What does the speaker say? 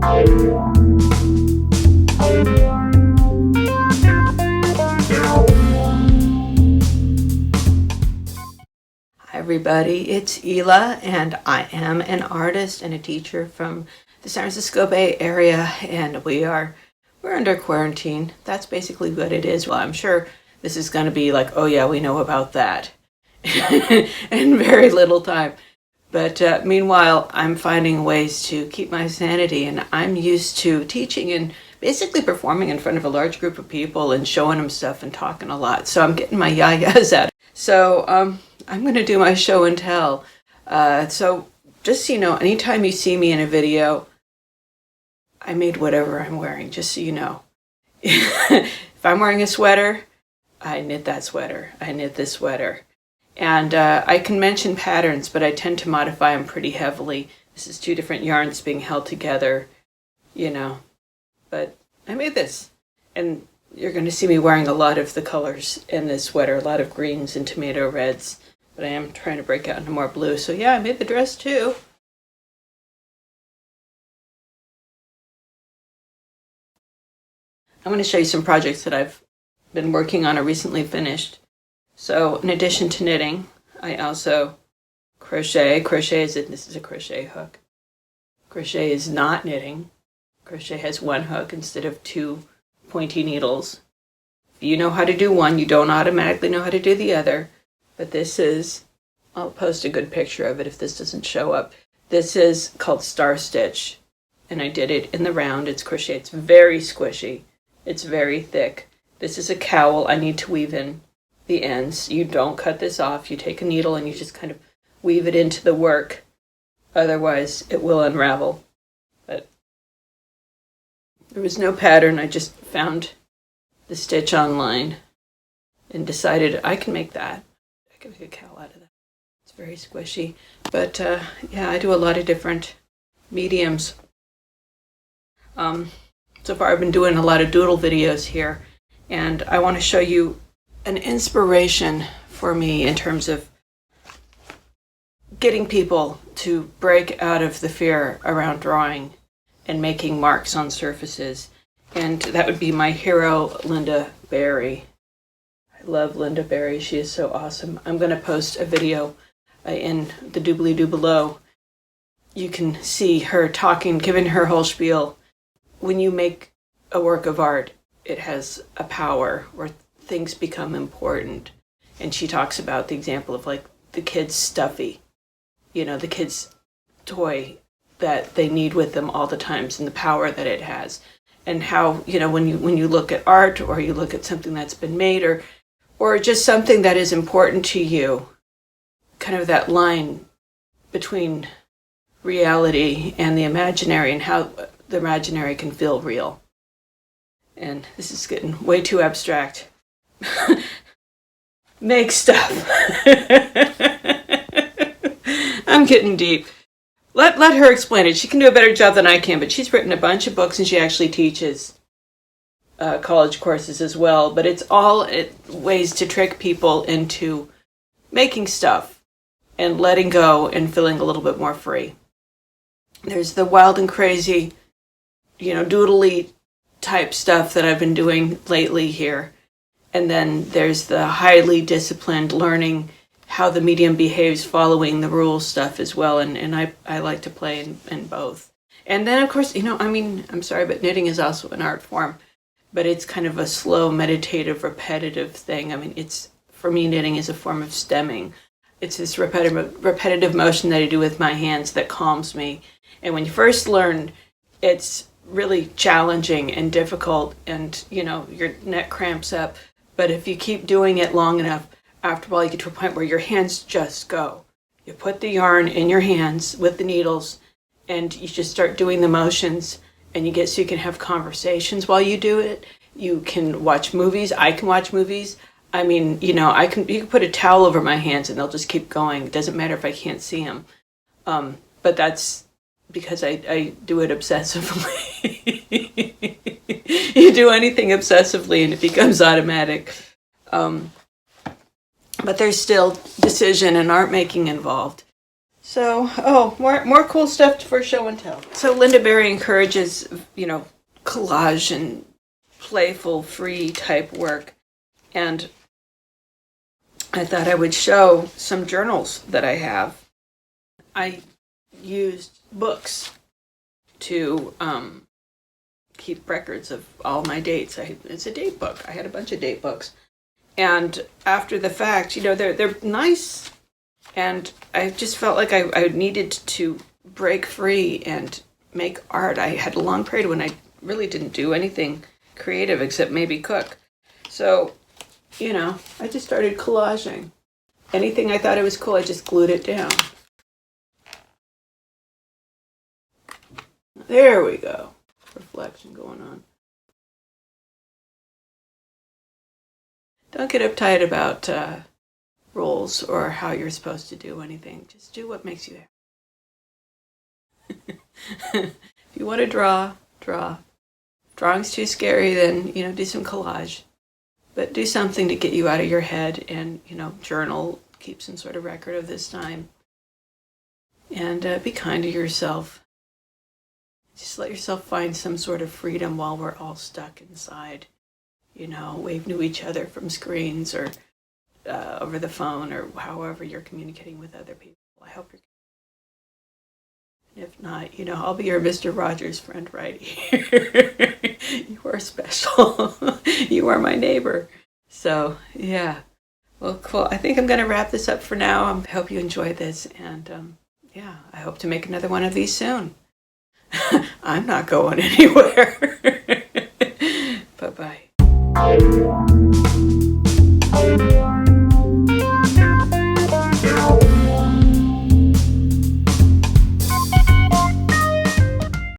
Hi everybody, it's Ela, and I am an artist and a teacher from the San Francisco Bay Area, and we're under quarantine. That's basically what it is. Well, I'm sure this is going to be like, oh yeah, we know about that, in very little time. But meanwhile, I'm finding ways to keep my sanity, and I'm used to teaching and basically performing in front of a large group of people and showing them stuff and talking a lot. So I'm getting my yayas out. So I'm going to do my show and tell. So just so you know, anytime you see me in a video, I made whatever I'm wearing, just so you know. If I'm wearing a sweater, I knit that sweater. I knit this sweater. And I can mention patterns, but I tend to modify them pretty heavily. This is 2 different yarns being held together, you know. But I made this. And you're going to see me wearing a lot of the colors in this sweater, a lot of greens and tomato reds. But I am trying to break out into more blue. So yeah, I made the dress too. I'm going to show you some projects that I've been working on or recently finished. So in addition to knitting, I also crochet. This is a crochet hook. Crochet is not knitting. Crochet has 1 hook instead of 2 pointy needles. If you know how to do one, you don't automatically know how to do the other. But this is, I'll post a good picture of it if this doesn't show up. This is called Star Stitch, and I did it in the round. It's crochet. It's very squishy. It's very thick. This is a cowl. I need to weave in the ends. You don't cut this off. You take a needle and you just kind of weave it into the work. Otherwise, it will unravel. But there was no pattern. I just found the stitch online and decided I can make that. I can make a cowl out of that. It's very squishy. But yeah, I do a lot of different mediums. So far I've been doing a lot of doodle videos here, and I want to show you an inspiration for me in terms of getting people to break out of the fear around drawing and making marks on surfaces. And that would be my hero, Lynda Barry. I love Lynda Barry. She is so awesome. I'm going to post a video in the doobly-doo below. You can see her talking, giving her whole spiel. When you make a work of art, it has a power where things become important. And she talks about the example of like the kid's stuffy, you know, the kid's toy that they need with them all the times and the power that it has. And how, you know, when you look at art or you look at something that's been made or just something that is important to you, kind of that line between reality and the imaginary and how the imaginary can feel real. And this is getting way too abstract. Make stuff. I'm getting deep. Let her explain it. She can do a better job than I can, but she's written a bunch of books and she actually teaches college courses as well. But it's all ways to trick people into making stuff and letting go and feeling a little bit more free. There's the wild and crazy, you know, doodly type stuff that I've been doing lately here. And then there's the highly disciplined learning how the medium behaves following the rules stuff as well. And I like to play in both. And then, of course, you know, I mean, I'm sorry, but knitting is also an art form. But it's kind of a slow, meditative, repetitive thing. I mean, for me, knitting is a form of stemming. It's this repetitive motion that I do with my hands that calms me. And when you first learn, it's really challenging and difficult and, you know, your neck cramps up. But if you keep doing it long enough, after a while you get to a point where your hands just go. You put the yarn in your hands with the needles and you just start doing the motions and you get so you can have conversations while you do it. You can watch movies. I can watch movies. I mean, you know, you can put a towel over my hands and they'll just keep going. It doesn't matter if I can't see them. But that's because I do it obsessively. You do anything obsessively and it becomes automatic. But there's still decision and art making involved. So, more cool stuff for show and tell. So Lynda Barry encourages, collage and playful, free type work. And I thought I would show some journals that I have. I used books to keep records of all my dates. It's a date book. I had a bunch of date books. And after the fact, they're nice. And I just felt like I needed to break free and make art. I had a long period when I really didn't do anything creative except maybe cook. So, I just started collaging. Anything I thought it was cool, I just glued it down. There we go. Reflection going on. Don't get uptight about rules or how you're supposed to do anything. Just do what makes you happy. If you want to draw. Drawing's too scary, then, do some collage. But do something to get you out of your head and, journal, keep some sort of record of this time. And be kind to yourself. Just let yourself find some sort of freedom while we're all stuck inside. Wave to each other from screens or over the phone or however you're communicating with other people. I hope you're. And if not, I'll be your Mr. Rogers friend right here. You are special. You are my neighbor. So, yeah. Well, cool. I think I'm going to wrap this up for now. I hope you enjoyed this. And, I hope to make another one of these soon. I'm not going anywhere.